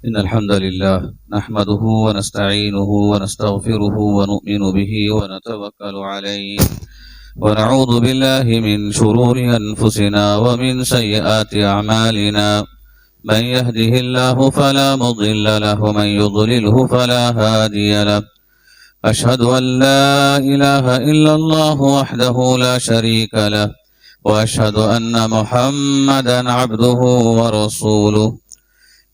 إن الحمد لله نحمده ونستعينه ونستغفره ونؤمن به ونتوكل عليه ونعوذ بالله من شرور أنفسنا ومن سيئات أعمالنا من يهده الله فلا مضل له ومن يضلله فلا هادي له أشهد أن لا إله إلا الله وحده لا شريك له وأشهد أن محمدا عبده ورسوله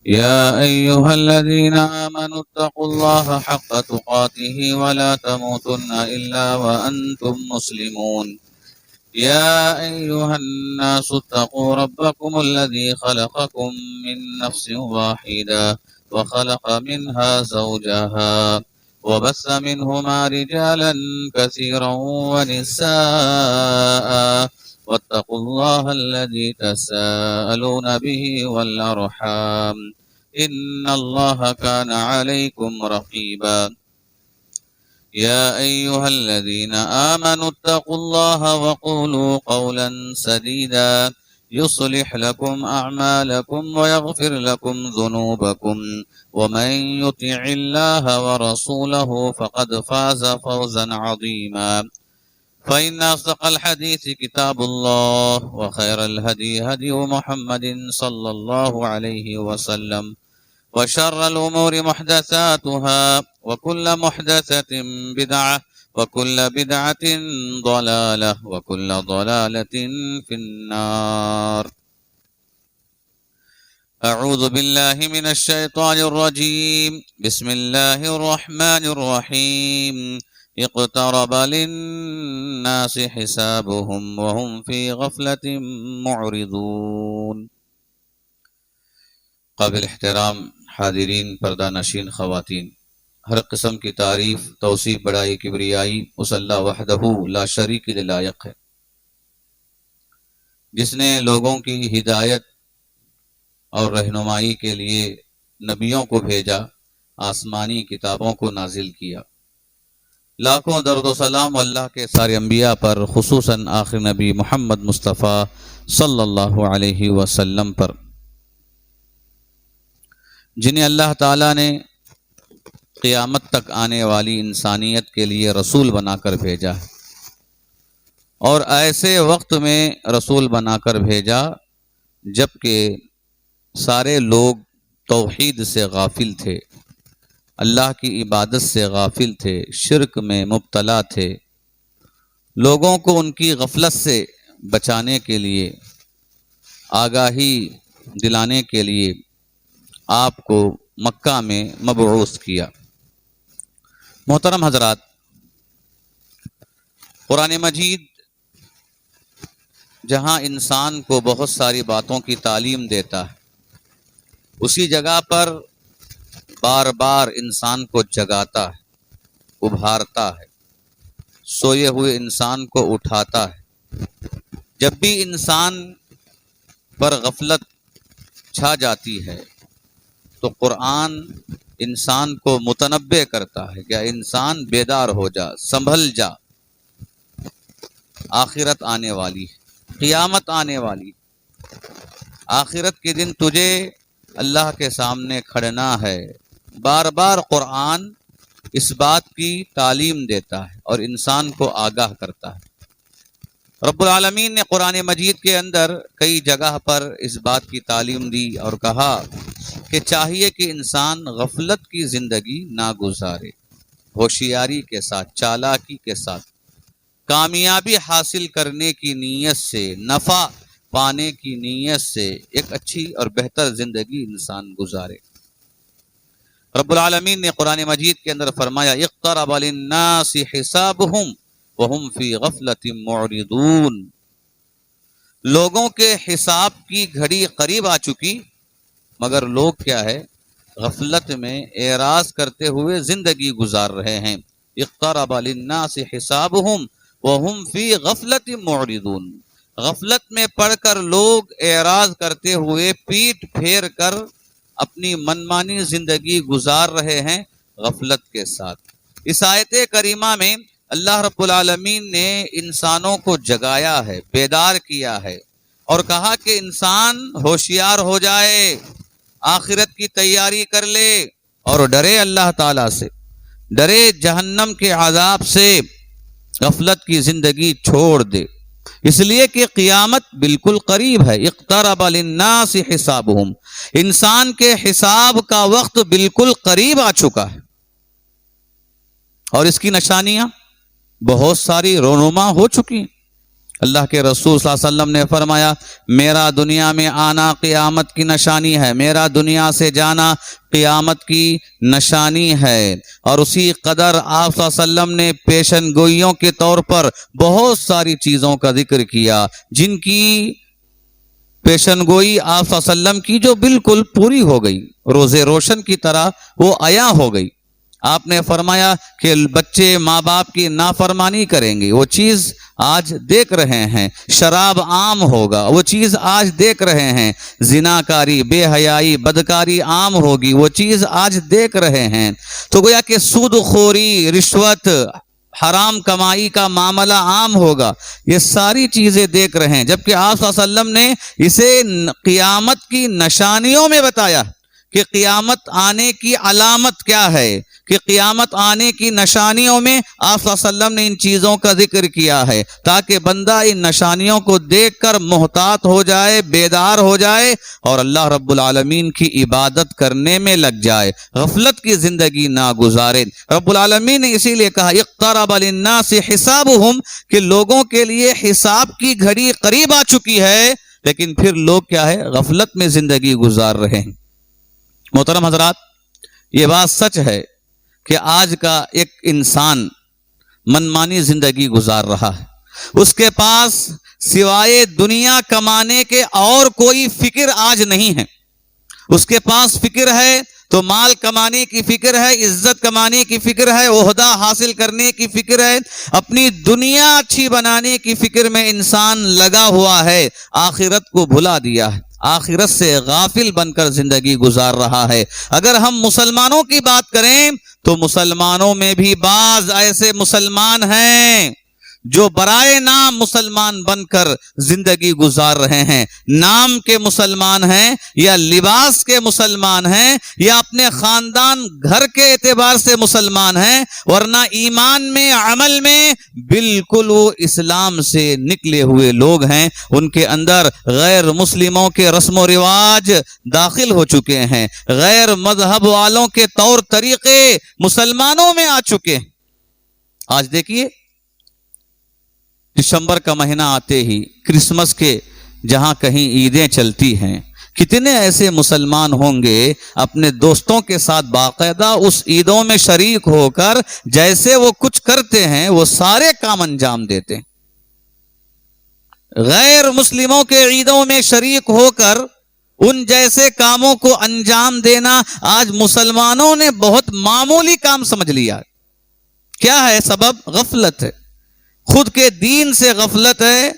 يا أيها الذين آمنوا اتقوا الله حق تقاته ولا تموتن إلا وأنتم مسلمون يا أيها الناس اتقوا ربكم الذي خلقكم من نفس واحدة وخلق منها زوجها وبث منهما رجالا كثيرا ونساء واتقوا الله الذي تساءلون به والأرحام إن الله كان عليكم رقيبا يا أيها الذين آمنوا اتقوا الله وقولوا قولا سديدا يصلح لكم أعمالكم ويغفر لكم ذنوبكم ومن يطع الله ورسوله فقد فاز فوزا عظيما فإن أصدق الحديث كتاب الله وخير الهدي هدي محمد صلى الله عليه وسلم وشر الأمور محدثاتها وكل محدثة بدعة وكل بدعة ضلالة وكل ضلالة في النار أعوذ بالله من الشيطان الرجيم بسم الله الرحمن الرحيم اقترب للناس حسابهم وهم في غفلة معرضون قابل احترام حاضرین، پردہ نشین خواتین، ہر قسم کی تعریف، توصیف، بڑائی، کبریائی اس اللہ وحدہ لا شریک کے لائق ہے، جس نے لوگوں کی ہدایت اور رہنمائی کے لیے نبیوں کو بھیجا، آسمانی کتابوں کو نازل کیا۔ لاکھوں درود و سلام اللہ کے سارے انبیاء پر، خصوصاً آخر نبی محمد مصطفیٰ صلی اللہ علیہ وسلم پر، جنہیں اللہ تعالیٰ نے قیامت تک آنے والی انسانیت کے لیے رسول بنا کر بھیجا ہے، اور ایسے وقت میں رسول بنا کر بھیجا جب کہ سارے لوگ توحید سے غافل تھے، اللہ کی عبادت سے غافل تھے، شرک میں مبتلا تھے۔ لوگوں کو ان کی غفلت سے بچانے کے لیے، آگاہی دلانے کے لیے آپ کو مکہ میں مبعوث کیا۔ محترم حضرات، قرآن مجید جہاں انسان کو بہت ساری باتوں کی تعلیم دیتا ہے، اسی جگہ پر بار بار انسان کو جگاتا ہے، ابھارتا ہے، سوئے ہوئے انسان کو اٹھاتا ہے۔ جب بھی انسان پر غفلت چھا جاتی ہے تو قرآن انسان کو متنبہ کرتا ہے کہ انسان بیدار ہو جا، سنبھل جا، آخرت آنے والی ہے، قیامت آنے والی ہے، آخرت کے دن تجھے اللہ کے سامنے کھڑنا ہے۔ بار بار قرآن اس بات کی تعلیم دیتا ہے اور انسان کو آگاہ کرتا ہے۔ رب العالمین نے قرآن مجید کے اندر کئی جگہ پر اس بات کی تعلیم دی اور کہا کہ چاہیے کہ انسان غفلت کی زندگی نہ گزارے، ہوشیاری کے ساتھ، چالاکی کے ساتھ، کامیابی حاصل کرنے کی نیت سے، نفع پانے کی نیت سے ایک اچھی اور بہتر زندگی انسان گزارے۔ رب العالمین نے قرآن مجید کے اندر فرمایا اقترب للناس حسابهم وهم فی غفلۃ معرضون، لوگوں کے حساب کی گھڑی قریب آ چکی، مگر لوگ کیا ہے، غفلت میں اعراض کرتے ہوئے زندگی گزار رہے ہیں۔ اقترب للناس حسابهم وهم فی غفلۃ معرضون، غفلت میں پڑھ کر لوگ اعراض کرتے ہوئے، پیٹ پھیر کر اپنی منمانی زندگی گزار رہے ہیں غفلت کے ساتھ۔ اس آیت کریمہ میں اللہ رب العالمین نے انسانوں کو جگایا ہے، بیدار کیا ہے، اور کہا کہ انسان ہوشیار ہو جائے، آخرت کی تیاری کر لے اور ڈرے اللہ تعالیٰ سے، ڈرے جہنم کے عذاب سے، غفلت کی زندگی چھوڑ دے، اس لیے کہ قیامت بالکل قریب ہے۔ اقترب للناس حسابہم، انسان کے حساب کا وقت بالکل قریب آ چکا ہے، اور اس کی نشانیاں بہت ساری رونما ہو چکی ہیں۔ اللہ کے رسول صلی اللہ علیہ وسلم نے فرمایا، میرا دنیا میں آنا قیامت کی نشانی ہے، میرا دنیا سے جانا قیامت کی نشانی ہے۔ اور اسی قدر آپ صلی اللہ علیہ وسلم نے پیشن گوئیوں کے طور پر بہت ساری چیزوں کا ذکر کیا، جن کی پیشن گوئی آپ صلی اللہ علیہ وسلم کی جو بالکل پوری ہو گئی، روز روشن کی طرح وہ عیاں ہو گئی۔ آپ نے فرمایا کہ بچے ماں باپ کی نافرمانی کریں گے، وہ چیز آج دیکھ رہے ہیں۔ شراب عام ہوگا، وہ چیز آج دیکھ رہے ہیں۔ زناکاری، بے حیائی، بدکاری عام ہوگی، وہ چیز آج دیکھ رہے ہیں۔ تو گویا کہ سود خوری، رشوت، حرام کمائی کا معاملہ عام ہوگا، یہ ساری چیزیں دیکھ رہے ہیں۔ جبکہ آپ صلی اللہ علیہ وسلم نے اسے قیامت کی نشانیوں میں بتایا کہ قیامت آنے کی علامت کیا ہے، کہ قیامت آنے کی نشانیوں میں آپ صلی اللہ علیہ وسلم نے ان چیزوں کا ذکر کیا ہے، تاکہ بندہ ان نشانیوں کو دیکھ کر محتاط ہو جائے، بیدار ہو جائے اور اللہ رب العالمین کی عبادت کرنے میں لگ جائے، غفلت کی زندگی نہ گزارے۔ رب العالمین نے اسی لیے کہا اقترب للناس حسابہم، کہ لوگوں کے لیے حساب کی گھڑی قریب آ چکی ہے، لیکن پھر لوگ کیا ہے، غفلت میں زندگی گزار رہے ہیں۔ محترم حضرات، یہ بات سچ ہے کہ آج کا ایک انسان منمانی زندگی گزار رہا ہے، اس کے پاس سوائے دنیا کمانے کے اور کوئی فکر آج نہیں ہے۔ اس کے پاس فکر ہے تو مال کمانے کی فکر ہے، عزت کمانے کی فکر ہے، عہدہ حاصل کرنے کی فکر ہے، اپنی دنیا اچھی بنانے کی فکر میں انسان لگا ہوا ہے، آخرت کو بھلا دیا ہے، آخرت سے غافل بن کر زندگی گزار رہا ہے۔ اگر ہم مسلمانوں کی بات کریں تو مسلمانوں میں بھی بعض ایسے مسلمان ہیں جو برائے نام مسلمان بن کر زندگی گزار رہے ہیں، نام کے مسلمان ہیں یا لباس کے مسلمان ہیں یا اپنے خاندان گھر کے اعتبار سے مسلمان ہیں، ورنہ ایمان میں، عمل میں بالکل وہ اسلام سے نکلے ہوئے لوگ ہیں۔ ان کے اندر غیر مسلموں کے رسم و رواج داخل ہو چکے ہیں، غیر مذہب والوں کے طور طریقے مسلمانوں میں آ چکے ہیں۔ آج دیکھیے، دسمبر کا مہینہ آتے ہی کرسمس کے جہاں کہیں عیدیں چلتی ہیں، کتنے ایسے مسلمان ہوں گے اپنے دوستوں کے ساتھ باقاعدہ اس عیدوں میں شریک ہو کر جیسے وہ کچھ کرتے ہیں وہ سارے کام انجام دیتے ہیں۔ غیر مسلموں کے عیدوں میں شریک ہو کر ان جیسے کاموں کو انجام دینا آج مسلمانوں نے بہت معمولی کام سمجھ لیا۔ کیا ہے سبب؟ غفلت ہے، خود کے دین سے غفلت ہے،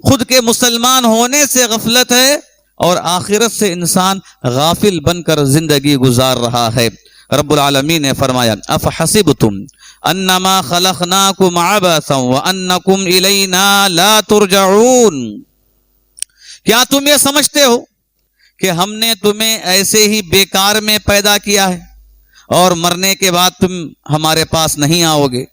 خود کے مسلمان ہونے سے غفلت ہے، اور آخرت سے انسان غافل بن کر زندگی گزار رہا ہے۔ رب العالمین نے فرمایا افحسبتم انما خلقناکم عبثا وانکم الینا لا ترجعون، کیا تم یہ سمجھتے ہو کہ ہم نے تمہیں ایسے ہی بیکار میں پیدا کیا ہے اور مرنے کے بعد تم ہمارے پاس نہیں آؤ گے؟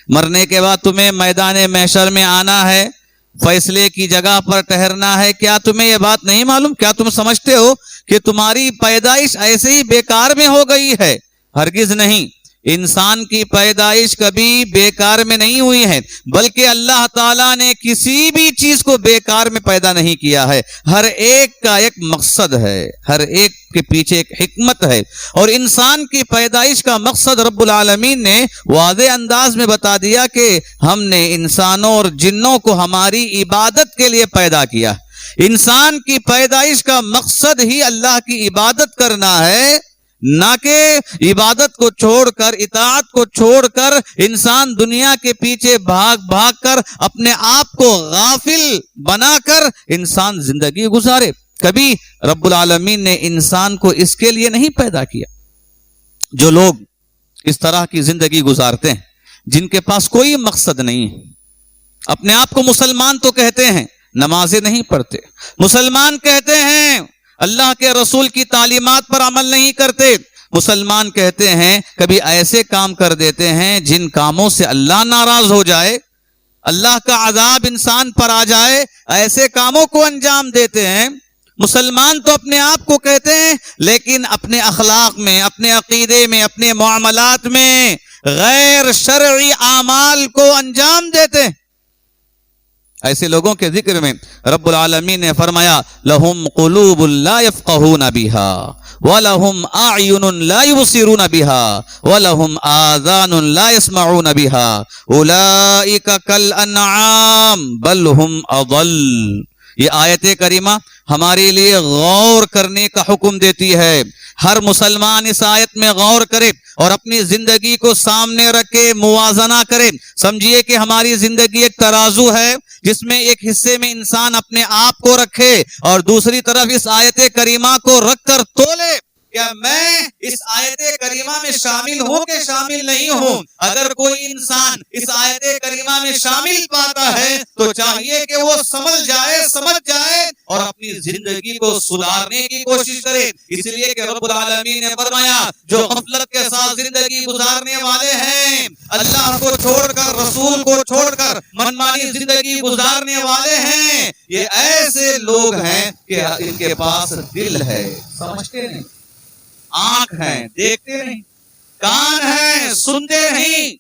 مرنے کے بعد تمہیں میدان محشر میں آنا ہے، فیصلے کی جگہ پر ٹھہرنا ہے۔ کیا تمہیں یہ بات نہیں معلوم؟ کیا تم سمجھتے ہو کہ تمہاری پیدائش ایسے ہی بیکار میں ہو گئی ہے؟ ہرگز نہیں، انسان کی پیدائش کبھی بیکار میں نہیں ہوئی ہے، بلکہ اللہ تعالیٰ نے کسی بھی چیز کو بیکار میں پیدا نہیں کیا ہے۔ ہر ایک کا ایک مقصد ہے، ہر ایک کے پیچھے ایک حکمت ہے، اور انسان کی پیدائش کا مقصد رب العالمین نے واضح انداز میں بتا دیا کہ ہم نے انسانوں اور جنوں کو ہماری عبادت کے لیے پیدا کیا۔ انسان کی پیدائش کا مقصد ہی اللہ کی عبادت کرنا ہے، نہ کہ عبادت کو چھوڑ کر، اطاعت کو چھوڑ کر انسان دنیا کے پیچھے بھاگ بھاگ کر اپنے آپ کو غافل بنا کر انسان زندگی گزارے۔ کبھی رب العالمین نے انسان کو اس کے لیے نہیں پیدا کیا۔ جو لوگ اس طرح کی زندگی گزارتے ہیں، جن کے پاس کوئی مقصد نہیں ہے، اپنے آپ کو مسلمان تو کہتے ہیں، نمازیں نہیں پڑھتے، مسلمان کہتے ہیں اللہ کے رسول کی تعلیمات پر عمل نہیں کرتے. مسلمان کہتے ہیں کبھی ایسے کام کر دیتے ہیں جن کاموں سے اللہ ناراض ہو جائے, اللہ کا عذاب انسان پر آ جائے, ایسے کاموں کو انجام دیتے ہیں. مسلمان تو اپنے آپ کو کہتے ہیں لیکن اپنے اخلاق میں, اپنے عقیدے میں, اپنے معاملات میں غیر شرعی اعمال کو انجام دیتے ہیں. ایسے لوگوں کے ذکر میں رب العالمین نے فرمایا لہم قلوب لا یفقہون بہا وَلَهُمْ أَعْيُنٌ لَا يُبْصِرُونَ بِهَا وَلَهُمْ آذَانٌ لَا يَسْمَعُونَ بِهَا أُولَئِكَ كَالْأَنْعَامِ بَلْ هُمْ أَضَلُّ. یہ آیت کریمہ ہمارے لیے غور کرنے کا حکم دیتی ہے. ہر مسلمان اس آیت میں غور کرے اور اپنی زندگی کو سامنے رکھے, موازنہ کرے. سمجھیے کہ ہماری زندگی ایک ترازو ہے جس میں ایک حصے میں انسان اپنے آپ کو رکھے اور دوسری طرف اس آیت کریمہ کو رکھ کر تولے. کیا میں اس آیت کریمہ میں شامل ہوں کہ شامل نہیں ہوں؟ اگر کوئی انسان اس آیت کریمہ میں شامل پاتا ہے تو چاہیے کہ وہ سمجھ جائے اور اپنی زندگی کو سدھارنے کی کوشش کرے. اس لیے کہ رب العالمین نے فرمایا جو غفلت کے ساتھ زندگی گزارنے والے ہیں, اللہ کو چھوڑ کر, رسول کو چھوڑ کر منمانی زندگی گزارنے والے ہیں, یہ ایسے لوگ ہیں کہ ان کے پاس دل ہے, سمجھتے نہیں, آنکھ ہیں, دیکھتے نہیں, کان ہیں, سنتے نہیں.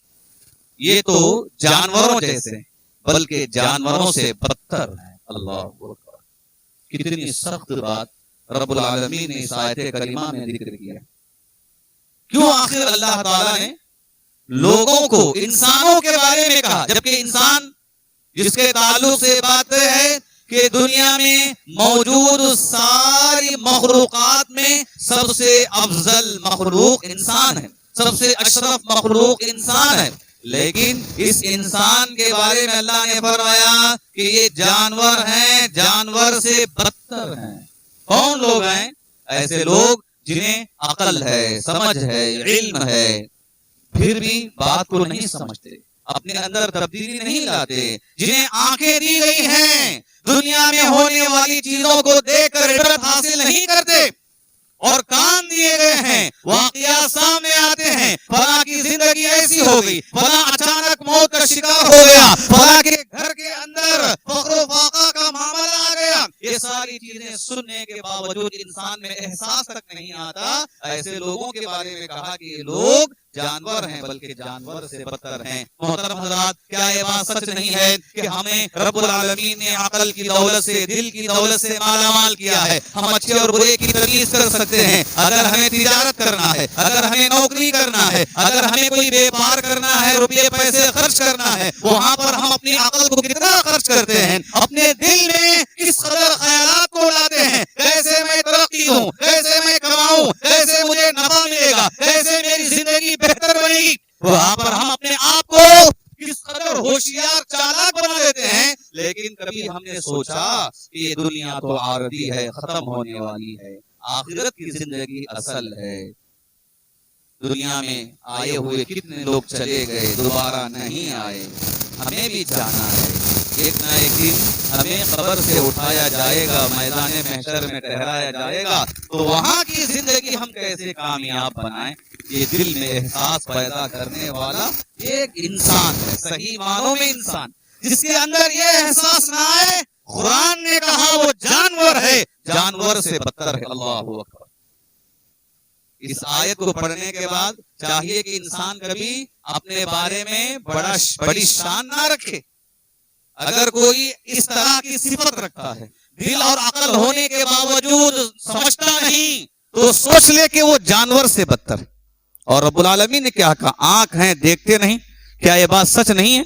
یہ تو جانوروں جیسے بلکہ جانوروں سے بدتر ہیں. اللہ اکبر, کتنی سخت بات رب العالمین نے اس آیت کریمہ میں ذکر کیا. کیوں آخر اللہ تعالیٰ نے لوگوں کو, انسانوں کے بارے میں کہا, جبکہ انسان جس کے تعلق سے بات ہے کہ دنیا میں موجود ساری مخلوقات میں سب سے افضل مخلوق انسان ہے, سب سے اشرف مخلوق انسان ہے. لیکن اس انسان کے بارے میں اللہ نے فرمایا کہ یہ جانور ہیں, جانور سے بدتر ہیں. کون لوگ ہیں؟ ایسے لوگ جنہیں عقل ہے, سمجھ ہے, علم ہے, پھر بھی بات کو نہیں سمجھتے, اپنے اندر تبدیلی نہیں لاتے. جنہیں آنکھیں دی گئی ہیں, دنیا میں ہونے والی چیزوں کو دیکھ کر عبرت حاصل نہیں کرتے, اور کان دیے گئے ہیں, واقعات سامنے آتے ہیں, فلاں کی زندگی ایسی ہو گئی, فلاں اچانک موت کا شکار ہو گیا, فلاں کے گھر کے اندر فقر و فاقہ کا معاملہ آ گیا. یہ ساری چیزیں سننے کے باوجود انسان میں احساس تک نہیں آتا. ایسے لوگوں کے بارے میں کہا کہ یہ لوگ جانور ہیں بلکہ جانور سے بدتر ہیں. محترم حضرات, کیا یہ بات سچ نہیں ہے کہ ہمیں رب العالمین نے عقل کی دولت سے, دل کی دولت سے مالا مال کیا ہے؟ ہم اچھے اور برے کی تمیز کر سکتے ہیں. اگر ہمیں تجارت کرنا ہے, اگر ہمیں نوکری کرنا ہے, اگر ہمیں کوئی بیپار کرنا ہے, روپے پیسے خرچ کرنا ہے, وہاں پر ہم اپنی عقل کو کتنا خرچ کرتے ہیں, اپنے دل میں کس قدر خیالات کو لاتے ہیں, کیسے میں ترقی ہوں, کیسے میں کماؤں, کیسے مجھے نفع ملے گا, کیسے میری زندگی بہتر بنے گی. وہاں پر ہم اپنے آپ کو کس قدر ہوشیار, چالاک بنا دیتے ہیں. لیکن کبھی ہم نے سوچا کہ یہ دنیا تو عارضی ہے, ختم ہونے والی ہے, آخرت کی زندگی اصل ہے. دنیا میں آئے ہوئے کتنے لوگ چلے گئے, دوبارہ نہیں آئے. ہمیں بھی جانا ہے, ایک نہ ایک دن ہمیں قبر سے اٹھایا جائے گا, میدان محشر میں ٹھہرایا جائے گا. تو وہاں کی زندگی ہم کیسے کامیاب بنائیں, یہ دل میں احساس پیدا کرنے والا ایک انسان ہے, صحیح معنوں میں انسان. جس کے اندر یہ احساس نہ آئے, قرآن نے کہا وہ جانور ہے, جانور سے بدتر ہے. اللہ اکبر. اس آیت کو پڑھنے کے بعد چاہیے کہ انسان کبھی اپنے بارے میں بڑی شان نہ رکھے. اگر کوئی اس طرح کی صفت رکھتا ہے, دل اور عقل ہونے کے باوجود سمجھتا نہیں, تو سوچ لے کہ وہ جانور سے بدتر ہے. اور رب العالمین نے کیا کہا, آنکھ ہیں, دیکھتے نہیں. کیا یہ بات سچ نہیں ہے؟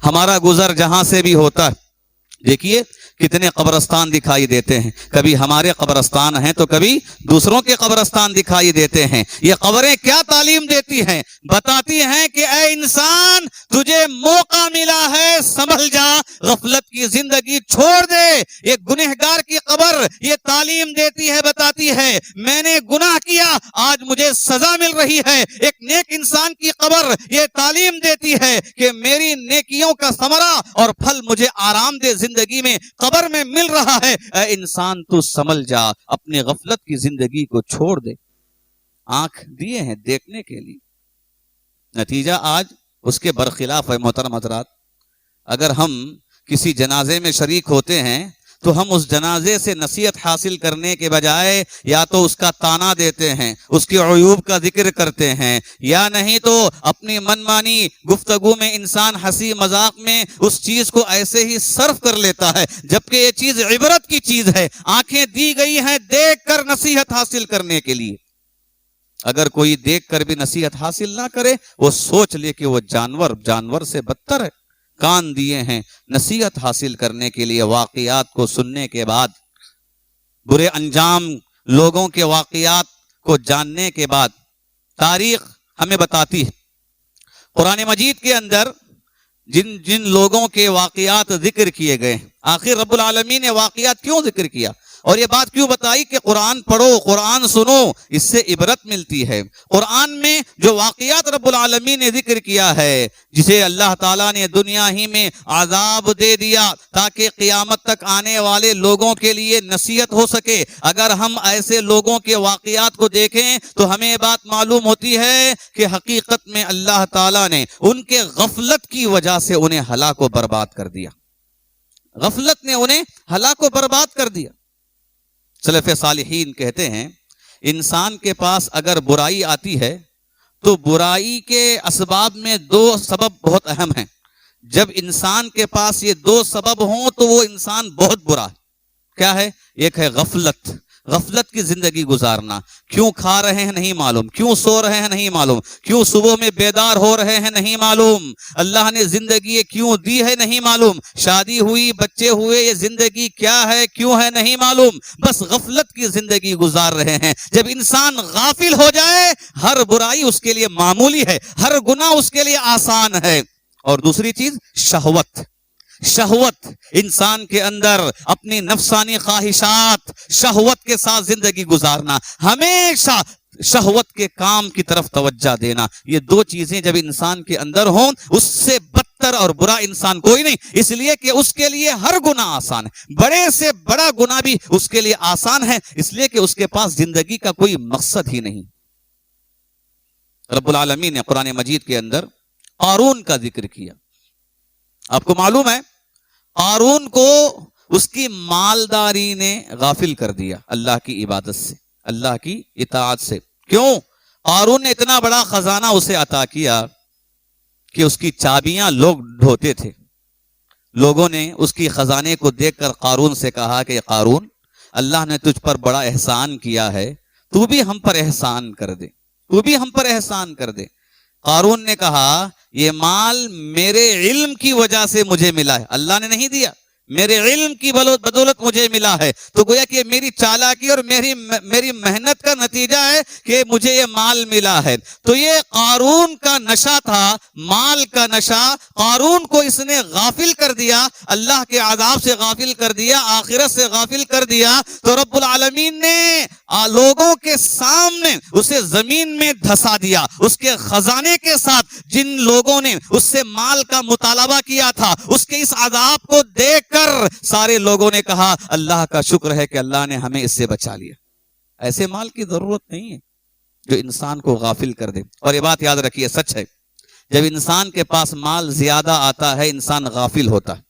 ہمارا گزر جہاں سے بھی ہوتا ہے, دیکھیے کتنے قبرستان دکھائی دیتے ہیں. کبھی ہمارے قبرستان ہیں تو کبھی دوسروں کے قبرستان دکھائی دیتے ہیں. یہ قبریں کیا تعلیم دیتی ہیں؟ بتاتی ہیں کہ اے انسان, تجھے موقع ملا ہے, سنبھل جا, غفلت کی زندگی چھوڑ دے. ایک گنہگار کی قبر یہ تعلیم دیتی ہے, بتاتی ہے میں نے گناہ کیا, آج مجھے سزا مل رہی ہے. ایک نیک انسان کی قبر یہ تعلیم دیتی ہے کہ میری نیکیوں کا ثمرہ اور پھل مجھے آرام دہ زندگی میں قبر خبر میں مل رہا ہے، اے انسان تو سنبھل جا، اپنی غفلت کی زندگی کو چھوڑ دے۔ آنکھ دیے ہیں دیکھنے کے لیے، نتیجہ آج اس کے برخلاف ہے۔ محترم حضرات، اگر ہم کسی جنازے میں شریک ہوتے ہیں تو ہم اس جنازے سے نصیحت حاصل کرنے کے بجائے یا تو اس کا طعنہ دیتے ہیں، اس کی عیوب کا ذکر کرتے ہیں، یا نہیں تو اپنی من مانی گفتگو میں انسان ہنسی مذاق میں اس چیز کو ایسے ہی صرف کر لیتا ہے، جبکہ یہ چیز عبرت کی چیز ہے۔ آنکھیں دی گئی ہیں دیکھ کر نصیحت حاصل کرنے کے لیے۔ اگر کوئی دیکھ کر بھی نصیحت حاصل نہ کرے، وہ سوچ لے کہ وہ جانور سے بدتر ہے۔ کان دیے ہیں نصیحت حاصل کرنے کے لیے، واقعات کو سننے کے بعد، برے انجام لوگوں کے واقعات کو جاننے کے بعد۔ تاریخ ہمیں بتاتی ہے، قرآن مجید کے اندر جن لوگوں کے واقعات ذکر کیے گئے، آخر رب العالمین نے واقعات کیوں ذکر کیا اور یہ بات کیوں بتائی کہ قرآن پڑھو، قرآن سنو، اس سے عبرت ملتی ہے۔ قرآن میں جو واقعات رب العالمین نے ذکر کیا ہے، جسے اللہ تعالیٰ نے دنیا ہی میں عذاب دے دیا تاکہ قیامت تک آنے والے لوگوں کے لیے نصیحت ہو سکے، اگر ہم ایسے لوگوں کے واقعات کو دیکھیں تو ہمیں بات معلوم ہوتی ہے کہ حقیقت میں اللہ تعالیٰ نے ان کے غفلت کی وجہ سے انہیں ہلاک و برباد کر دیا۔ غفلت نے انہیں ہلاک و برباد کر دیا۔ سلف صالحین کہتے ہیں انسان کے پاس اگر برائی آتی ہے تو برائی کے اسباب میں دو سبب بہت اہم ہیں۔ جب انسان کے پاس یہ دو سبب ہوں تو وہ انسان بہت برا ہے۔ کیا ہے؟ ایک ہے غفلت کی زندگی گزارنا، کیوں کھا رہے ہیں نہیں معلوم، کیوں سو رہے ہیں نہیں معلوم، کیوں صبح میں بیدار ہو رہے ہیں نہیں معلوم، اللہ نے زندگی کیوں دی ہے نہیں معلوم، شادی ہوئی بچے ہوئے یہ زندگی کیا ہے کیوں ہے نہیں معلوم، بس غفلت کی زندگی گزار رہے ہیں۔ جب انسان غافل ہو جائے ہر برائی اس کے لیے معمولی ہے، ہر گناہ اس کے لیے آسان ہے۔ اور دوسری چیز شہوت، انسان کے اندر اپنی نفسانی خواہشات، شہوت کے ساتھ زندگی گزارنا، ہمیشہ شہوت کے کام کی طرف توجہ دینا، یہ دو چیزیں جب انسان کے اندر ہوں اس سے بدتر اور برا انسان کوئی نہیں، اس لیے کہ اس کے لیے ہر گناہ آسان ہے، بڑے سے بڑا گناہ بھی اس کے لیے آسان ہے، اس لیے کہ اس کے پاس زندگی کا کوئی مقصد ہی نہیں۔ رب العالمین نے قرآن مجید کے اندر قارون کا ذکر کیا۔ آپ کو معلوم ہے قارون کو اس کی مالداری نے غافل کر دیا اللہ کی عبادت سے، اللہ کی اطاعت سے۔ کیوں؟ قارون نے اتنا بڑا خزانہ اسے عطا کیا کہ اس کی چابیاں لوگ ڈھوتے تھے۔ لوگوں نے اس کی خزانے کو دیکھ کر قارون سے کہا کہ قارون، اللہ نے تجھ پر بڑا احسان کیا ہے، تو بھی ہم پر احسان کر دے۔ قارون نے کہا یہ مال میرے علم کی وجہ سے مجھے ملا ہے، اللہ نے نہیں دیا، میرے علم کی بدولت مجھے ملا ہے، تو گویا کہ میری چالاکی اور میری محنت کا نتیجہ ہے کہ مجھے یہ مال ملا ہے۔ تو یہ قارون کا نشہ تھا، مال کا نشہ، قارون کو اس نے غافل کر دیا، اللہ کے عذاب سے غافل کر دیا، آخرت سے غافل کر دیا۔ تو رب العالمین نے لوگوں کے سامنے اسے زمین میں دھسا دیا، اس کے خزانے کے ساتھ جن لوگوں نے اس سے مال کا مطالبہ کیا تھا، اس کے اس عذاب کو دیکھ کر سارے لوگوں نے کہا اللہ کا شکر ہے کہ اللہ نے ہمیں اس سے بچا لیا۔ ایسے مال کی ضرورت نہیں ہے جو انسان کو غافل کر دے۔ اور یہ بات یاد رکھیے، سچ ہے، جب انسان کے پاس مال زیادہ آتا ہے انسان غافل ہوتا ہے۔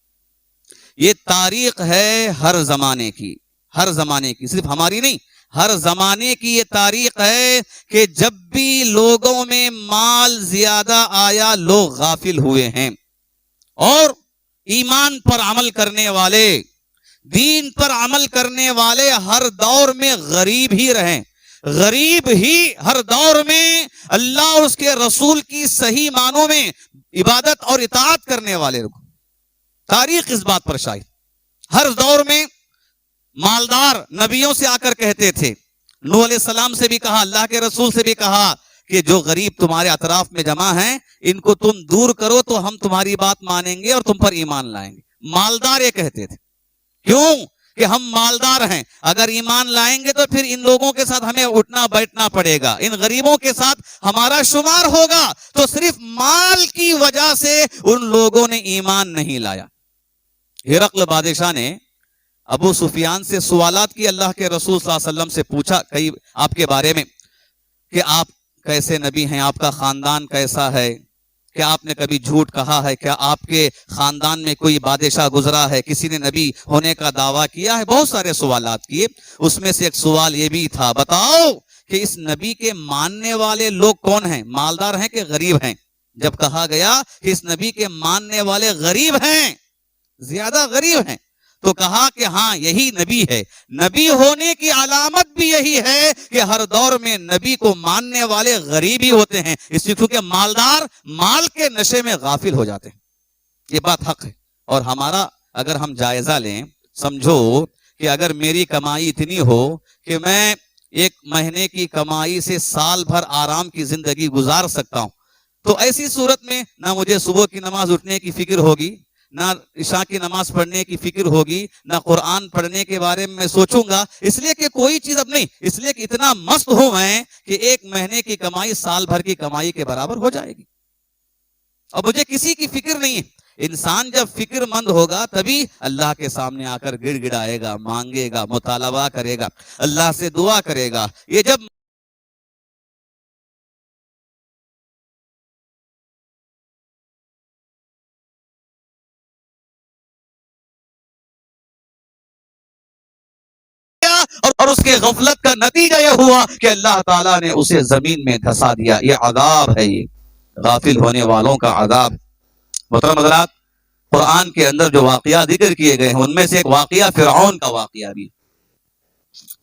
یہ تاریخ ہے ہر زمانے کی، صرف ہماری نہیں، ہر زمانے کی یہ تاریخ ہے کہ جب بھی لوگوں میں مال زیادہ آیا لوگ غافل ہوئے ہیں، اور ایمان پر عمل کرنے والے، دین پر عمل کرنے والے ہر دور میں غریب ہی رہیں، غریب ہی ہر دور میں اللہ اور اس کے رسول کی صحیح معنوں میں عبادت اور اطاعت کرنے والے لوگ۔ تاریخ اس بات پر شاہد، ہر دور میں مالدار نبیوں سے آ کر کہتے تھے، نوح علیہ السلام سے بھی کہا، اللہ کے رسول سے بھی کہا کہ جو غریب تمہارے اطراف میں جمع ہیں ان کو تم دور کرو تو ہم تمہاری بات مانیں گے اور تم پر ایمان لائیں گے۔ مالدار یہ کہتے تھے، کیوں کہ ہم مالدار ہیں، اگر ایمان لائیں گے تو پھر ان لوگوں کے ساتھ ہمیں اٹھنا بیٹھنا پڑے گا، ان غریبوں کے ساتھ ہمارا شمار ہوگا۔ تو صرف مال کی وجہ سے ان لوگوں نے ایمان نہیں لایا۔ ہرقل بادشاہ نے ابو سفیان سے سوالات کی اللہ کے رسول صلی اللہ علیہ وسلم سے پوچھا کئی آپ کے بارے میں کہ آپ کیسے نبی ہیں, آپ کا خاندان کیسا ہے, کیا آپ نے کبھی جھوٹ کہا ہے, کیا آپ کے خاندان میں کوئی بادشاہ گزرا ہے, کسی نے نبی ہونے کا دعویٰ کیا ہے. بہت سارے سوالات کیے. اس میں سے ایک سوال یہ بھی تھا, بتاؤ کہ اس نبی کے ماننے والے لوگ کون ہیں, مالدار ہیں کہ غریب ہیں. جب کہا گیا کہ اس نبی کے ماننے والے غریب ہیں, زیادہ غریب ہیں, تو کہا کہ ہاں یہی نبی ہے. نبی ہونے کی علامت بھی یہی ہے کہ ہر دور میں نبی کو ماننے والے غریب ہی ہوتے ہیں, اس لیے کیونکہ مالدار مال کے نشے میں غافل ہو جاتے ہیں. یہ بات حق ہے. اور ہمارا اگر ہم جائزہ لیں, سمجھو کہ اگر میری کمائی اتنی ہو کہ میں ایک مہینے کی کمائی سے سال بھر آرام کی زندگی گزار سکتا ہوں, تو ایسی صورت میں نہ مجھے صبح کی نماز اٹھنے کی فکر ہوگی, نہ عشاء کی نماز پڑھنے کی فکر ہوگی, نہ قرآن پڑھنے کے بارے میں سوچوں گا, اس لیے کہ کوئی چیز اب نہیں, اس لیے کہ اتنا مست ہوں میں کہ ایک مہینے کی کمائی سال بھر کی کمائی کے برابر ہو جائے گی, اور مجھے کسی کی فکر نہیں ہے. انسان جب فکر مند ہوگا تبھی اللہ کے سامنے آ کر گڑ گڑائے گا, مانگے گا, مطالبہ کرے گا, اللہ سے دعا کرے گا. یہ جب اور اس کے غفلت کا نتیجہ یہ ہوا کہ اللہ تعالیٰ نے اسے زمین میں دھسا دیا. یہ عذاب ہے, یہ غافل ہونے والوں کا عذاب. محترم حضرات, قرآن کے اندر جو واقعہ ذکر کیے گئے ہیں ان میں سے ایک واقعہ فرعون کا واقعہ بھی.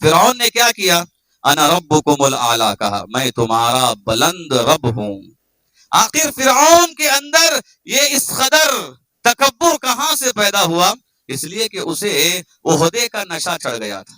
فرعون نے کیا کیا, انا ربکم الاعلی کہا, میں تمہارا بلند رب ہوں. آخر فرعون کے اندر یہ اس قدر تکبر کہاں سے پیدا ہوا؟ اس لیے کہ اسے عہدے کا نشہ چڑھ گیا تھا.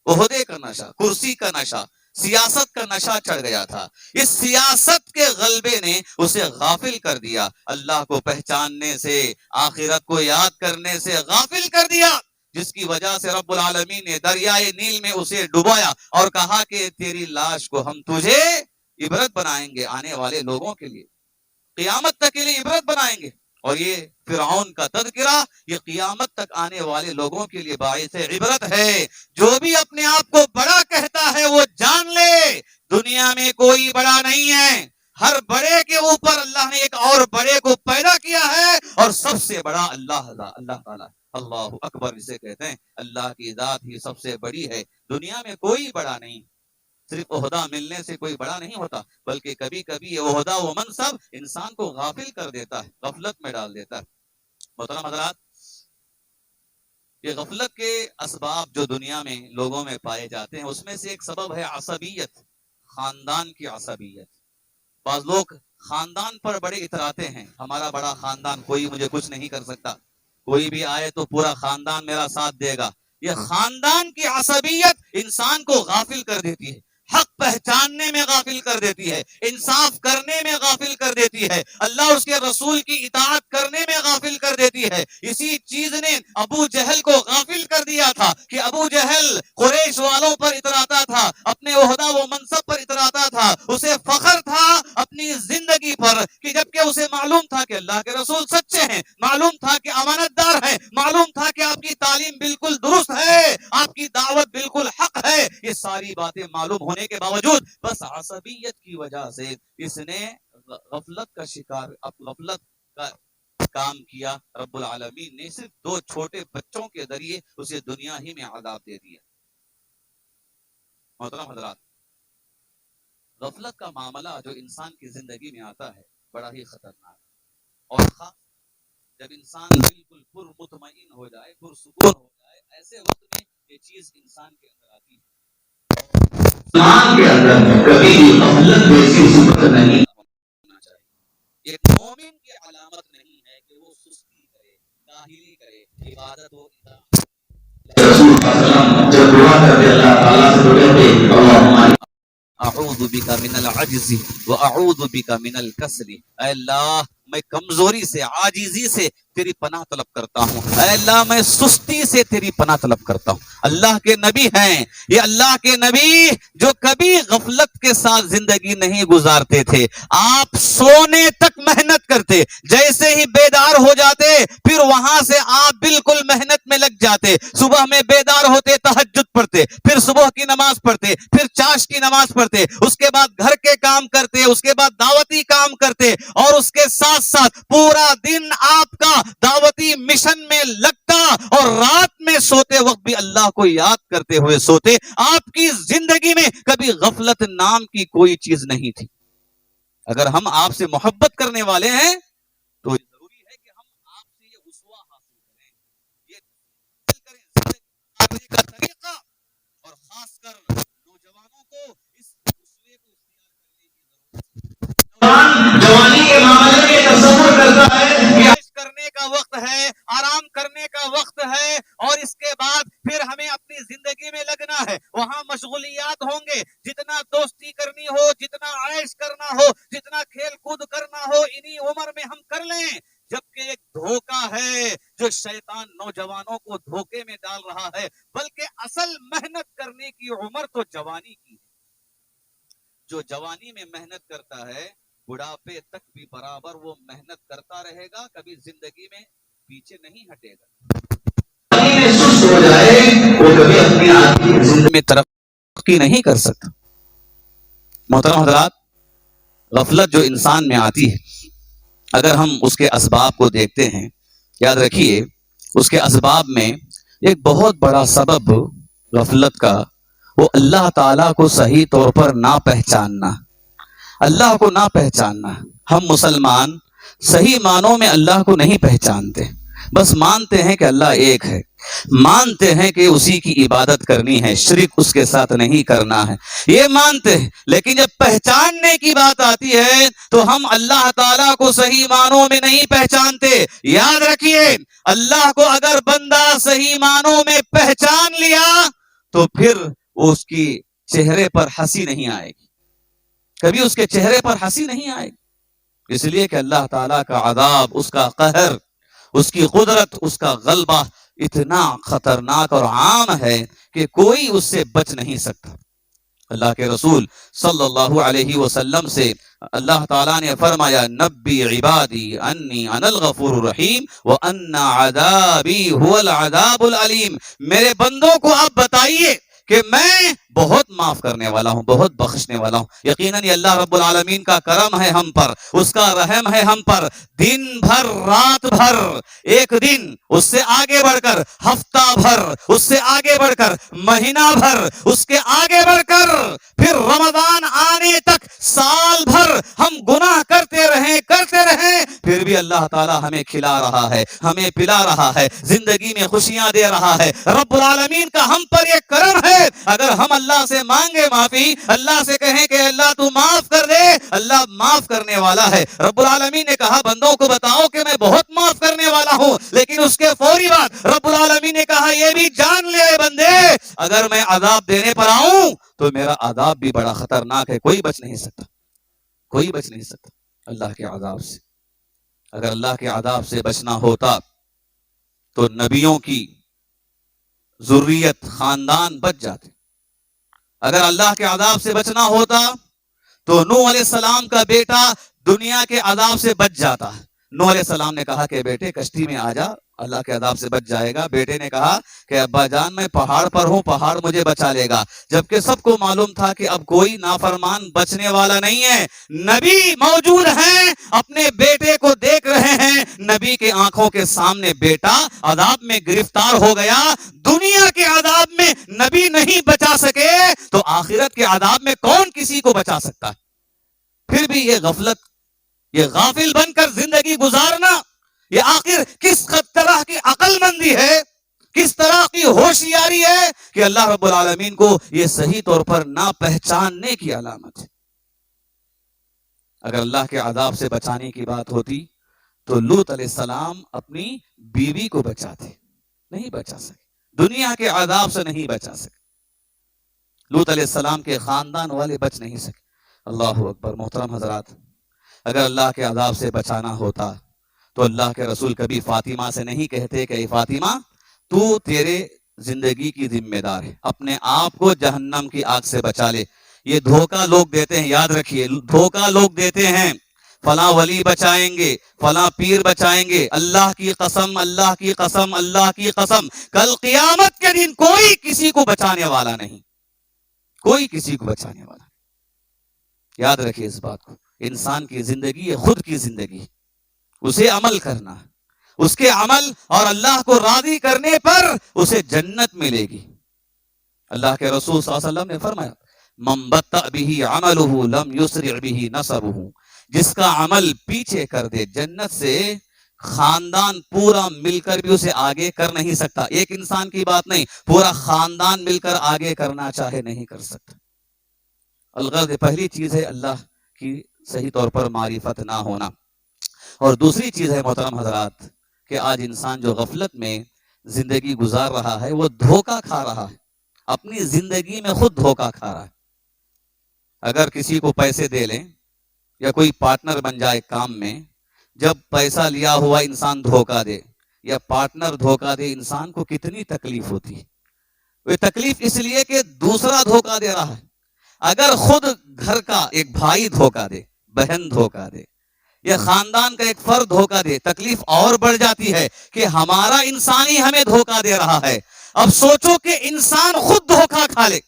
عہدے کا نشہ, کرسی کا نشہ, سیاست کا نشہ چڑھ گیا تھا. اس سیاست کے غلبے نے اسے غافل کر دیا, اللہ کو پہچاننے سے, آخرت کو یاد کرنے سے غافل کر دیا, جس کی وجہ سے رب العالمین نے دریائے نیل میں اسے ڈبایا اور کہا کہ تیری لاش کو ہم تجھے عبرت بنائیں گے, آنے والے لوگوں کے لیے, قیامت تک کے لیے عبرت بنائیں گے. اور یہ فرعون کا تذکرہ یہ قیامت تک آنے والے لوگوں کے لیے باعث عبرت ہے. جو بھی اپنے آپ کو بڑا کہتا ہے وہ جان لے دنیا میں کوئی بڑا نہیں ہے. ہر بڑے کے اوپر اللہ نے ایک اور بڑے کو پیدا کیا ہے, اور سب سے بڑا اللہ تعالیٰ, اللہ اکبر جسے کہتے ہیں. اللہ کی ذات ہی سب سے بڑی ہے, دنیا میں کوئی بڑا نہیں. صرف عہدہ ملنے سے کوئی بڑا نہیں ہوتا, بلکہ کبھی کبھی یہ عہدہ و منصب انسان کو غافل کر دیتا ہے, غفلت میں ڈال دیتا ہے. محترم حضرات, یہ غفلت کے اسباب جو دنیا میں لوگوں میں پائے جاتے ہیں اس میں سے ایک سبب ہے عصبیت, خاندان کی عصبیت. بعض لوگ خاندان پر بڑے اتراتے ہیں, ہمارا بڑا خاندان, کوئی مجھے کچھ نہیں کر سکتا, کوئی بھی آئے تو پورا خاندان میرا ساتھ دے گا. یہ خاندان کی عصبیت انسان کو غافل کر دیتی ہے, حق پہچاننے میں غافل کر دیتی ہے, انصاف کرنے میں غافل کر دیتی ہے, اللہ اس کے رسول کی اطاعت کرنے میں غافل کر دیتی ہے. اسی چیز نے ابو جہل کو غافل کر دیا تھا کہ ابو جہل قریش والوں پر اتراتا تھا, اپنے عہدہ و منصب پر اتراتا تھا, اسے فخر تھا اپنی زندگی پر, کہ جبکہ اسے معلوم تھا کہ اللہ کے رسول سچے ہیں, معلوم تھا کہ امانت دار ہیں, معلوم تھا کہ آپ کی تعلیم بالکل درست ہے, آپ کی دعوت بالکل حق ہے. یہ ساری باتیں معلوم ہونے کے باوجود بس عصبیت کی وجہ سے اس نے غفلت کا شکار, غفلت کا کام کیا. رب العالمین نے صرف 2 چھوٹے بچوں کے ذریعے اسے دنیا ہی میں عذاب دے دیا. محترم حضرات, غفلت کا معاملہ جو انسان کی زندگی میں آتا ہے بڑا ہی خطرناک, اور خاص جب انسان بالکل پر مطمئن ہو جائے, پرسکون ہو جائے, ایسے وقت میں یہ چیز انسان کے اندر آتی ہے. انسان کے اندر کبھی بھی غفلت جیسی صفت نہیں ہونا چاہیے. ایک مومن کی علامت نہیں ہے کہ وہ سستی کرے, کاہلی کرے, عبادت و اطاعت. رسول صلی اللہ علیہ وسلم جب دعا کرتے اللہ تعالیٰ سے تو کہتے اللہم اعوذ بک من العجز واعوذ بک من الکسل, اے اللہ میں کمزوری سے عاجزی سے تیری پناہ طلب کرتا ہوں، اے اللہ میں سستی سے تیری پناہ طلب کرتا ہوں۔ اللہ کے نبی ہیں یہ، اللہ کے نبی جو کبھی غفلت کے ساتھ زندگی نہیں گزارتے تھے۔ آپ سونے تک محنت کرتے، جیسے ہی بیدار ہو جاتے پھر وہاں سے آپ بالکل محنت میں لگ جاتے۔ صبح میں بیدار ہوتے تہجد پڑھتے، پھر صبح کی نماز پڑھتے، پھر چاش کی نماز پڑھتے، اس کے بعد گھر کے کام کرتے، اس کے بعد دعوتی کام کرتے، اور اس کے ساتھ ساتھ پورا دن آپ کا دعوتی مشن میں لگتا، اور رات میں سوتے وقت بھی اللہ کو یاد کرتے ہوئے سوتے۔ آپ کی زندگی میں کبھی غفلت نام کی کوئی چیز نہیں تھی۔ اگر ہم آپ سے محبت کرنے والے ہیں تو ضروری ہے کہ ہم آپ سے یہ اسوہ حاصل کریں، یہ زندگی کا طریقہ، اور خاص کر نوجوانوں کو اس اسوے کو اختیار کرنے کی ضرورت ہے۔ جوانی کے معاملے میں تصور کرتا ہے کہ عیش کرنے کا وقت ہے، آرام کرنے کا وقت ہے، اور اس کے بعد پھر ہمیں اپنی زندگی میں لگنا ہے، وہاں مشغولیات ہوں گے، جتنا دوستی کرنی ہو، جتنا عیش کرنا ہو، جتنا کھیل کود کرنا ہو، انہی عمر میں ہم کر لیں۔ جبکہ ایک دھوکہ ہے جو شیطان نوجوانوں کو دھوکے میں ڈال رہا ہے، بلکہ اصل محنت کرنے کی عمر تو جوانی کی ہے۔ جو جوانی میں محنت کرتا ہے بڑھاپے تک بھی برابر وہ محنت کرتا رہے گا، کبھی زندگی میں پیچھے نہیں ہٹے گا۔ سست ہو جائے وہ کبھی اپنی زندگی میں ترقی نہیں کر سکتا۔ محترم حضرات، غفلت جو انسان میں آتی ہے، اگر ہم اس کے اسباب کو دیکھتے ہیں، یاد رکھیے اس کے اسباب میں ایک بہت بڑا سبب غفلت کا وہ اللہ تعالیٰ کو صحیح طور پر نہ پہچاننا، اللہ کو نہ پہچاننا۔ ہم مسلمان صحیح معنوں میں اللہ کو نہیں پہچانتے، بس مانتے ہیں کہ اللہ ایک ہے، مانتے ہیں کہ اسی کی عبادت کرنی ہے، شرک اس کے ساتھ نہیں کرنا ہے، یہ مانتے ہیں۔ لیکن جب پہچاننے کی بات آتی ہے تو ہم اللہ تعالیٰ کو صحیح معنوں میں نہیں پہچانتے۔ یاد رکھیے اللہ کو اگر بندہ صحیح معنوں میں پہچان لیا تو پھر اس کی چہرے پر ہنسی نہیں آئے گی، کبھی اس کے چہرے پر ہنسی نہیں آئے گی، اس لیے کہ اللہ تعالیٰ کا عذاب، اس کا قہر، اس کی قدرت، اس کا غلبہ اتنا خطرناک اور عام ہے کہ کوئی اس سے بچ نہیں سکتا۔ اللہ کے رسول صلی اللہ علیہ وسلم سے اللہ تعالیٰ نے فرمایا، نبی عبادی انی انا الغفور الرحیم وان عذابی هو العذاب العلیم۔ میرے بندوں کو آپ بتائیے کہ میں بہت معاف کرنے والا ہوں، بہت بخشنے والا ہوں۔ یقیناً یہ اللہ رب العالمین کا کرم ہے ہم پر، اس کا رحم ہے ہم پر۔ دن بھر، رات بھر، ایک دن، اس سے آگے بڑھ کر ہفتہ بھر، اس سے آگے بڑھ کر مہینہ بھر، اس کے آگے بڑھ کر پھر رمضان آنے تک سال بھر ہم گناہ کرتے رہیں، پھر بھی اللہ تعالیٰ ہمیں کھلا رہا ہے، ہمیں پلا رہا ہے، زندگی میں خوشیاں دے رہا ہے۔ رب العالمین کا ہم پر یہ کرم ہے۔ اگر ہم اللہ سے مانگے معافی، اللہ سے کہیں کہ اللہ تو معاف کر دے، اللہ معاف کرنے والا ہے۔ رب العالمین نے کہا بندوں کو بتاؤ کہ میں بہت معاف کرنے والا ہوں، لیکن اس کے فوری بعد رب العالمین نے کہا یہ بھی جان لے بندے، اگر میں عذاب دینے پر آؤں تو میرا عذاب بھی بڑا خطرناک ہے، کوئی بچ نہیں سکتا، کوئی بچ نہیں سکتا اللہ کے عذاب سے۔ اگر اللہ کے عذاب سے بچنا ہوتا تو نبیوں کی ذریت، خاندان بچ جاتے۔ اگر اللہ کے عذاب سے بچنا ہوتا تو نوح علیہ السلام کا بیٹا دنیا کے عذاب سے بچ جاتا۔ نوح علیہ السلام نے کہا کہ بیٹے کشتی میں آ جا، اللہ کے عذاب سے بچ جائے گا۔ بیٹے نے کہا کہ ابا جان میں پہاڑ پر ہوں، پہاڑ مجھے بچا لے گا، جبکہ سب کو معلوم تھا کہ اب کوئی نافرمان بچنے والا نہیں ہے۔ نبی موجود ہیں، اپنے بیٹے کو دیکھ رہے ہیں، نبی کے آنکھوں کے سامنے بیٹا عذاب میں گرفتار ہو گیا۔ دنیا کے عذاب میں نبی نہیں بچا سکے تو آخرت کے عذاب میں کون کسی کو بچا سکتا ہے؟ پھر بھی یہ غفلت، یہ غافل بن کر زندگی گزارنا، یہ آخر کس طرح کی عقل مندی ہے، کس طرح کی ہوشیاری ہے کہ اللہ رب العالمین کو یہ صحیح طور پر نہ پہچاننے کی علامت ہے۔ اگر اللہ کے عذاب سے بچانے کی بات ہوتی تو لوط علیہ السلام اپنی بیوی کو بچاتے، نہیں بچا سکے، دنیا کے عذاب سے نہیں بچا سکے، لوط علیہ السلام کے خاندان والے بچ نہیں سکے۔ اللہ اکبر۔ محترم حضرات، اگر اللہ کے عذاب سے بچانا ہوتا تو اللہ کے رسول کبھی فاطمہ سے نہیں کہتے کہ اے فاطمہ تو تیرے زندگی کی ذمہ دار ہے، اپنے آپ کو جہنم کی آگ سے بچا لے۔ یہ دھوکہ لوگ دیتے ہیں، یاد رکھیے، دھوکہ لوگ دیتے ہیں، فلاں ولی بچائیں گے، فلاں پیر بچائیں گے۔ اللہ کی قسم، اللہ کی قسم، اللہ کی قسم، کل قیامت کے دن کوئی کسی کو بچانے والا نہیں، کوئی کسی کو بچانے والا نہیں۔ یاد رکھیے اس بات کو، انسان کی زندگی ہے خود کی زندگی، اسے عمل کرنا، اس کے عمل اور اللہ کو راضی کرنے پر اسے جنت ملے گی۔ اللہ کے رسول صلی اللہ علیہ وسلم نے فرمایا من بطأ به عمله لم يسرع به نسبه، جس کا عمل پیچھے کر دے جنت سے خاندان پورا مل کر بھی اسے آگے کر نہیں سکتا۔ ایک انسان کی بات نہیں، پورا خاندان مل کر آگے کرنا چاہے نہیں کر سکتا۔ الغرض پہلی چیز ہے اللہ کی صحیح طور پر معرفت نہ ہونا، اور دوسری چیز ہے محترم حضرات کہ آج انسان جو غفلت میں زندگی گزار رہا ہے وہ دھوکہ کھا رہا ہے، اپنی زندگی میں خود دھوکہ کھا رہا ہے۔ اگر کسی کو پیسے دے لیں یا کوئی پارٹنر بن جائے کام میں، جب پیسہ لیا ہوا انسان دھوکہ دے یا پارٹنر دھوکہ دے، انسان کو کتنی تکلیف ہوتی ہے۔ وہ تکلیف اس لیے کہ دوسرا دھوکہ دے رہا ہے۔ اگر خود گھر کا ایک بھائی دھوکہ دے، بہن دھوکہ دے یا خاندان کا ایک فرد دھوکہ دے، تکلیف اور بڑھ جاتی ہے کہ ہمارا انسان ہی ہمیں دھوکہ دے رہا ہے۔ اب سوچو کہ انسان خود دھوکہ کھا لے،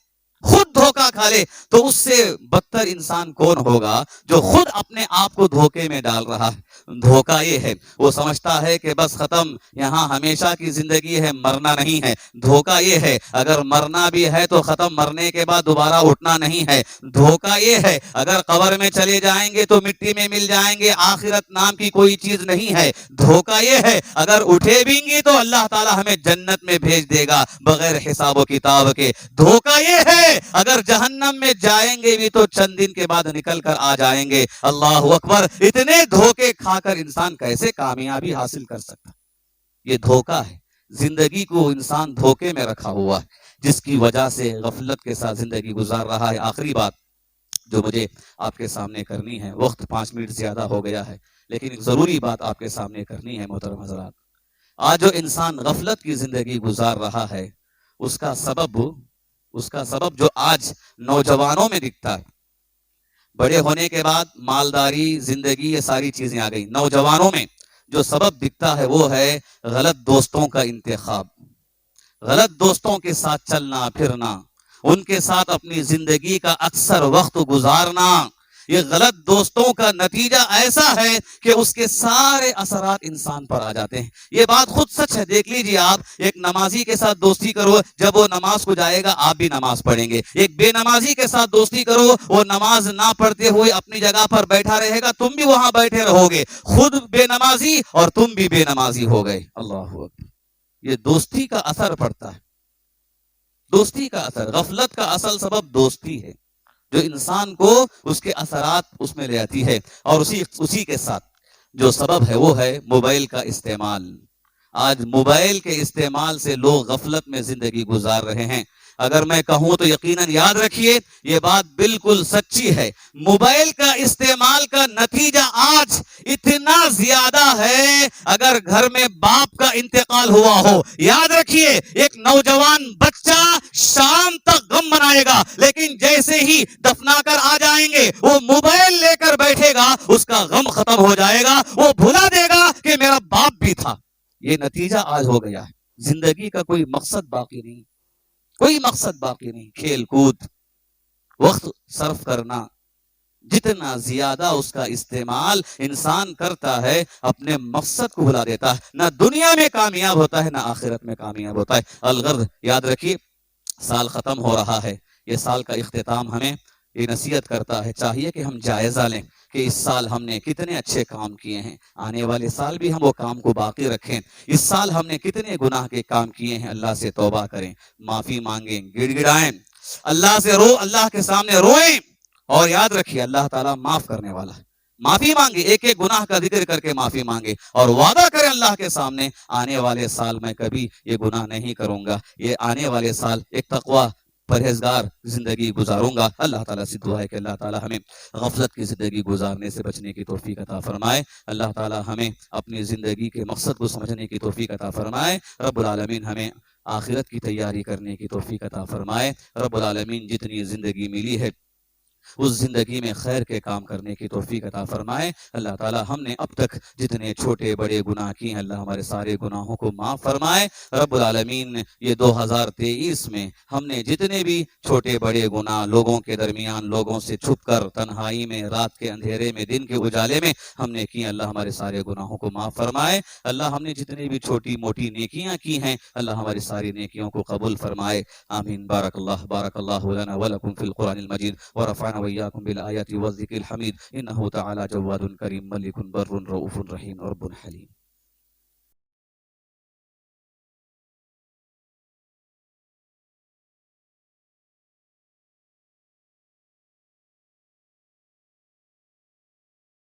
خود دھوکہ کھا لے تو اس سے بدتر انسان کون ہوگا جو خود اپنے آپ کو دھوکے میں ڈال رہا ہے۔ دھوکہ یہ ہے، وہ سمجھتا ہے کہ بس ختم، یہاں ہمیشہ کی زندگی ہے، مرنا نہیں ہے۔ دھوکہ یہ ہے اگر مرنا بھی ہے تو ختم، مرنے کے بعد دوبارہ اٹھنا نہیں ہے۔ دھوکہ یہ ہے اگر قبر میں چلے جائیں گے تو مٹی میں مل جائیں گے، آخرت نام کی کوئی چیز نہیں ہے۔ دھوکہ یہ ہے اگر اٹھے بھی گے تو اللہ تعالی ہمیں جنت میں بھیج دے گا بغیر حساب و کتاب کے۔ دھوکہ یہ ہے اگر جہنم میں جائیں گے بھی تو چند دن کے بعد نکل کر آ جائیں گے۔ اللہ اکبر، اتنے دھوکے کھا کر انسان کیسے کامیابی حاصل کر سکتا؟ یہ دھوکہ ہے، زندگی کو انسان دھوکے میں رکھا ہوا ہے، جس کی وجہ سے غفلت کے ساتھ زندگی گزار رہا ہے۔ آخری بات جو مجھے آپ کے سامنے کرنی ہے، وقت 5 منٹ زیادہ ہو گیا ہے لیکن ایک ضروری بات آپ کے سامنے کرنی ہے محترم حضرات۔ آج جو انسان غفلت کی زندگی گزار رہا ہے اس کا سبب جو آج نوجوانوں میں دکھتا ہے، بڑے ہونے کے بعد مالداری، زندگی، یہ ساری چیزیں آ گئی، نوجوانوں میں جو سبب دکھتا ہے وہ ہے غلط دوستوں کا انتخاب، غلط دوستوں کے ساتھ چلنا پھرنا، ان کے ساتھ اپنی زندگی کا اکثر وقت گزارنا۔ یہ غلط دوستوں کا نتیجہ ایسا ہے کہ اس کے سارے اثرات انسان پر آ جاتے ہیں۔ یہ بات خود سچ ہے، دیکھ لیجیے آپ، ایک نمازی کے ساتھ دوستی کرو، جب وہ نماز کو جائے گا آپ بھی نماز پڑھیں گے۔ ایک بے نمازی کے ساتھ دوستی کرو، وہ نماز نہ پڑھتے ہوئے اپنی جگہ پر بیٹھا رہے گا، تم بھی وہاں بیٹھے رہو گے، خود بے نمازی اور تم بھی بے نمازی ہو گئے۔ اللہ اکبر، یہ دوستی کا اثر پڑتا ہے، دوستی کا اثر۔ غفلت کا اصل سبب دوستی ہے جو انسان کو اس کے اثرات اس میں لے آتی ہے، اور اسی کے ساتھ جو سبب ہے وہ ہے موبائل کا استعمال۔ آج موبائل کے استعمال سے لوگ غفلت میں زندگی گزار رہے ہیں۔ اگر میں کہوں تو یقیناً یاد رکھیے یہ بات بالکل سچی ہے، موبائل کا استعمال کا نتیجہ آج اتنا زیادہ ہے، اگر گھر میں باپ کا انتقال ہوا ہو، یاد رکھیے ایک نوجوان بچہ شام تک غم منائے گا، لیکن جیسے ہی دفنا کر آ جائیں گے وہ موبائل لے کر بیٹھے گا، اس کا غم ختم ہو جائے گا، وہ بھلا دے گا کہ میرا باپ بھی تھا۔ یہ نتیجہ آج ہو گیا ہے، زندگی کا کوئی مقصد باقی نہیں، کوئی مقصد باقی نہیں۔ کھیل کود، وقت صرف کرنا، جتنا زیادہ اس کا استعمال انسان کرتا ہے اپنے مقصد کو بھلا دیتا ہے، نہ دنیا میں کامیاب ہوتا ہے نہ آخرت میں کامیاب ہوتا ہے۔ الغرض یاد رکھیے سال ختم ہو رہا ہے، یہ سال کا اختتام ہمیں یہ نصیحت کرتا ہے، چاہیے کہ ہم جائزہ لیں کہ اس سال ہم نے کتنے اچھے کام کیے ہیں، آنے والے سال بھی ہم وہ کام کو باقی رکھیں۔ اس سال ہم نے کتنے گناہ کے کام کیے ہیں، اللہ سے توبہ کریں، معافی مانگیں، گڑ گڑائیں، اللہ سے اللہ کے سامنے روئیں، اور یاد رکھیے اللہ تعالیٰ معاف کرنے والا ہے۔ معافی مانگے، ایک ایک گناہ کا ذکر کر کے معافی مانگے، اور وعدہ کرے اللہ کے سامنے آنے والے سال میں کبھی یہ گناہ نہیں کروں گا، یہ آنے والے سال ایک تقوی پرہیزگار زندگی گزاروں گا۔ اللہ تعالیٰ سے دعا ہے کہ اللہ تعالیٰ ہمیں غفلت کی زندگی گزارنے سے بچنے کی توفیق عطا فرمائے۔ اللہ تعالیٰ ہمیں اپنی زندگی کے مقصد کو سمجھنے کی توفیق عطا فرمائے۔ رب العالمین ہمیں آخرت کی تیاری کرنے کی توفیق عطا فرمائے۔ رب العالمین جتنی زندگی ملی ہے اس زندگی میں خیر کے کام کرنے کی توفیق عطا فرمائے۔ اللہ تعالیٰ ہم نے اب تک جتنے چھوٹے بڑے گناہ کیے ہیں، اللہ ہمارے سارے گناہوں کو معاف فرمائے۔ رب العالمین یہ 2023 میں ہم نے جتنے بھی چھوٹے بڑے گناہ لوگوں کے درمیان، لوگوں سے چھپ کر، تنہائی میں، رات کے اندھیرے میں، دن کے اجالے میں ہم نے کی، اللہ ہمارے سارے گناہوں کو معاف فرمائے۔ اللہ ہم نے جتنی بھی چھوٹی موٹی نیکیاں کی ہیں، اللہ ہماری ساری نیکیوں کو قبول فرمائے۔ آمین۔ بارک اللہ لنا ولکم فی القرآن المجید ورفعنا وإياكم بالآيات والذكر الحميد إنه تعالى جواد كريم ملك بر رؤوف رحيم رب حليم۔